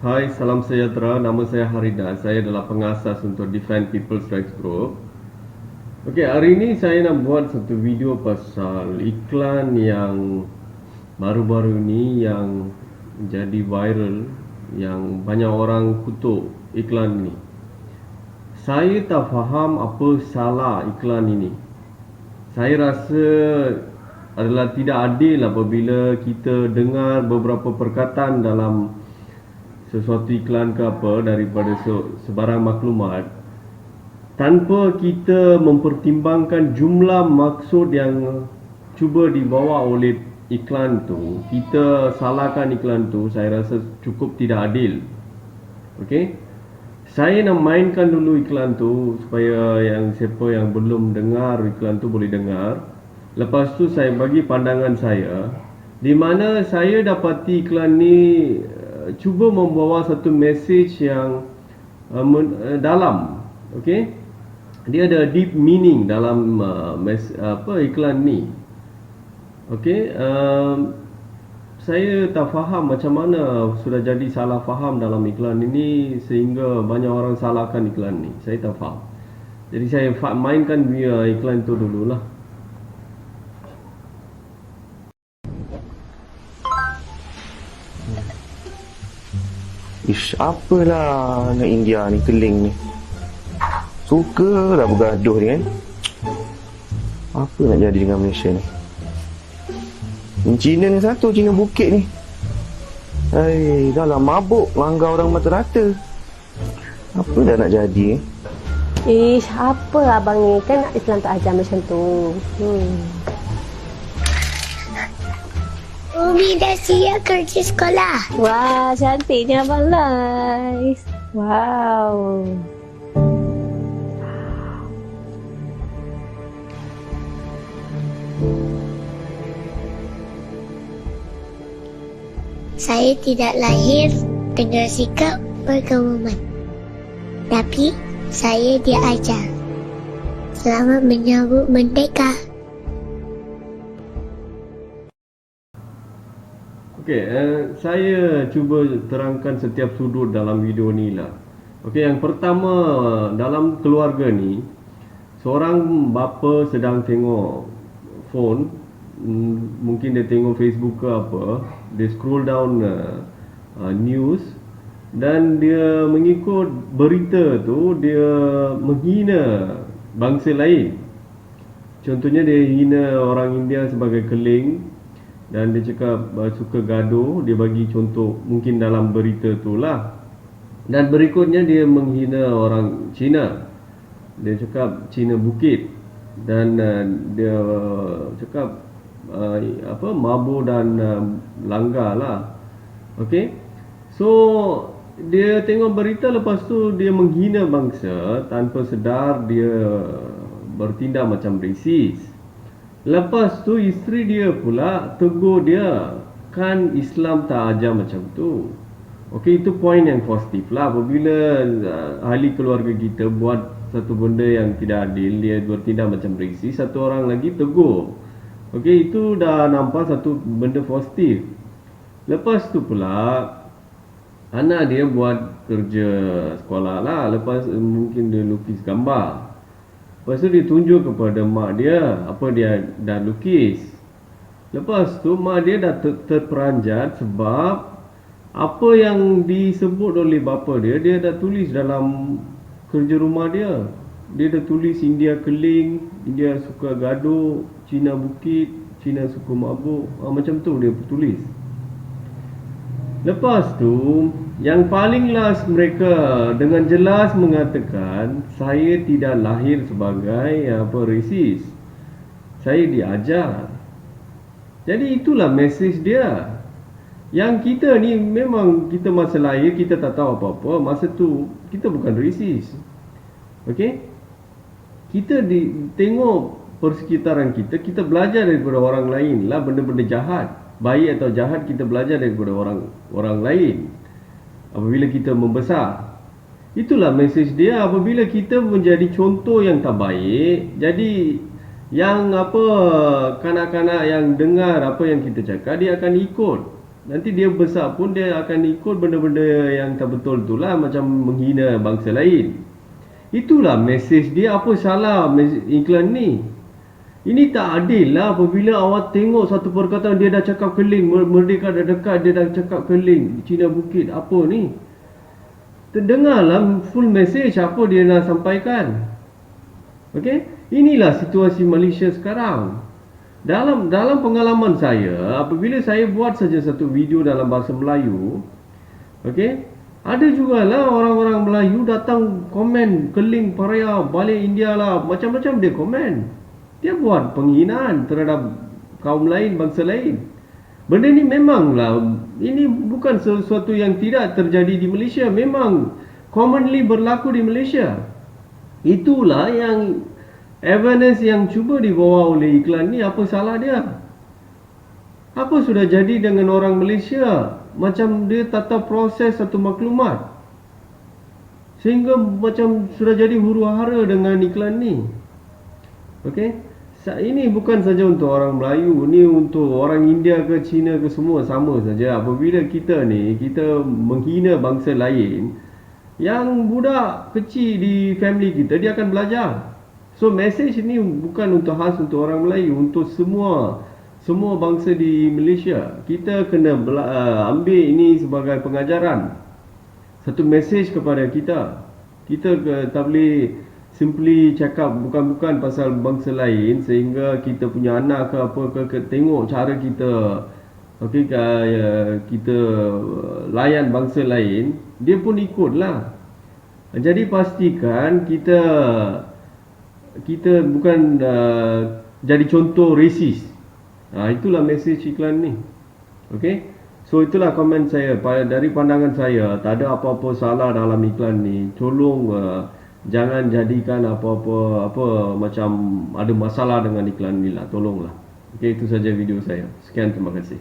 Hai, salam sejahtera. Nama saya Harida. Saya adalah pengasas untuk Defend People's Rights Group. Okey, hari ini saya nak buat satu video pasal iklan yang baru-baru ni yang jadi viral, yang banyak orang kutuk iklan ni. Saya tak faham apa salah iklan ini. Saya rasa adalah tidak adil apabila kita dengar beberapa perkataan dalam sesuatu iklan ke apa daripada sebarang maklumat tanpa kita mempertimbangkan jumlah maksud yang cuba dibawa oleh iklan tu. Kita salahkan iklan tu, saya rasa cukup tidak adil. Okey, saya nak mainkan dulu iklan tu supaya siapa yang belum dengar iklan tu boleh dengar. Lepas tu saya bagi pandangan saya, di mana saya dapati iklan ni cuba membawa satu message yang dalam. Okey, dia ada deep meaning dalam iklan ni. Okey, saya tak faham macam mana sudah jadi salah faham dalam iklan ini sehingga banyak orang salahkan iklan ni. Saya tak faham. Jadi saya mainkan iklan tu dululah. Ish, apalah anak India ni, keling ni. Suka dah bergaduh ni kan. Apa nak jadi dengan Malaysia ni? Yang Cina ni satu, Cina bukit ni. Dah lah mabuk, langgar orang mata rata. Apa dah nak jadi Ish, apa abang ni? Kan Islam tak ajar macam tu. Umi dah siap kerja sekolah. Wah, cantiknya abang Lais. Wow. Saya tidak lahir dengan sikap berkerumun. Tapi saya diajar. Selamat menyambut Merdeka. Okey, saya cuba terangkan setiap sudut dalam video ni lah. Okey, yang pertama, dalam keluarga ni, seorang bapa sedang tengok phone, mungkin dia tengok Facebook ke apa, dia scroll down news dan dia mengikut berita tu, dia menghina bangsa lain. Contohnya dia hina orang India sebagai keling dan dia cakap suka gaduh. Dia bagi contoh mungkin dalam berita tu lah. Dan berikutnya dia menghina orang Cina. Dia cakap Cina bukit. Dan dia cakap mabuk dan langgar lah. Okey, so dia tengok berita, lepas tu dia menghina bangsa. Tanpa sedar dia bertindak macam resis. Lepas tu isteri dia pula tegur dia, kan Islam tak ajar macam tu. Okey, itu poin yang positif lah. Apabila ahli keluarga kita buat satu benda yang tidak adil, dia bertindak macam resis, satu orang lagi tegur. Okey, itu dah nampak satu benda positif. Lepas tu pula anak dia buat kerja sekolah lah. Lepas mungkin dia lukis gambar. Lepas tu dia tunjuk kepada mak dia apa dia dah lukis. Lepas tu mak dia dah terperanjat sebab apa yang disebut oleh bapa dia, dia dah tulis dalam kerja rumah dia. Dia dah tulis India keling, India suka gaduh, Cina bukit, Cina suka mabuk. Macam tu dia tulis. Lepas tu, yang paling last mereka dengan jelas mengatakan, saya tidak lahir sebagai resis. Saya diajar. Jadi itulah mesej dia. Yang kita ni memang kita masa lahir kita tak tahu apa-apa. Masa tu kita bukan resis. Okey? Kita tengok persekitaran kita, kita belajar daripada orang lain lah benda-benda jahat. Baik atau jahat, kita belajar daripada orang lain. Apabila kita membesar, itulah mesej dia. Apabila kita menjadi contoh yang tak baik, jadi yang kanak-kanak yang dengar apa yang kita cakap, dia akan ikut. nanti dia besar pun dia akan ikut benda-benda yang tak betul tu lah, macam menghina bangsa lain. Itulah mesej dia. Apa salah iklan ni? Ini tak adil lah apabila awak tengok satu perkataan dia dah cakap keling, Merdeka dah dekat dia dah cakap keling, Cina Bukit, apa ni? Terdengarlah full message apa dia nak sampaikan. Okey? Inilah situasi Malaysia sekarang. Dalam pengalaman saya, apabila saya buat saja satu video dalam bahasa Melayu, okey, ada jugalah orang-orang Melayu datang komen keling pariah, balik India lah, macam-macam dia komen. Dia buat penghinaan terhadap kaum lain, bangsa lain. Benda ni memanglah, ini bukan sesuatu yang tidak terjadi di Malaysia, memang commonly berlaku di Malaysia. Itulah yang awareness yang cuba dibawa oleh iklan ni. Apa salah dia? Apa sudah jadi dengan orang Malaysia? Macam dia tak tahu proses satu maklumat, sehingga macam sudah jadi huru-hara dengan iklan ni. Okey? Ini bukan saja untuk orang Melayu, ni untuk orang India ke Cina ke, semua sama saja. Apabila kita menghina bangsa lain, yang budak kecil di family kita, dia akan belajar. So message ni bukan untuk khas untuk orang Melayu, untuk semua bangsa di Malaysia. Kita kena ambil ini sebagai pengajaran, satu message kepada kita. Kita tak boleh simply cakap bukan pasal bangsa lain sehingga kita punya anak ke apa ke tengok cara kita, okey, kita layan bangsa lain, dia pun ikutlah. Jadi pastikan kita bukan jadi contoh resis. Itulah mesej iklan ni. Okey. So itulah komen saya. Dari pandangan saya, tak ada apa-apa salah dalam iklan ni. Tolong jangan jadikan apa macam ada masalah dengan iklan ni lah. Tolonglah. Okey, itu saja video saya. Sekian, terima kasih.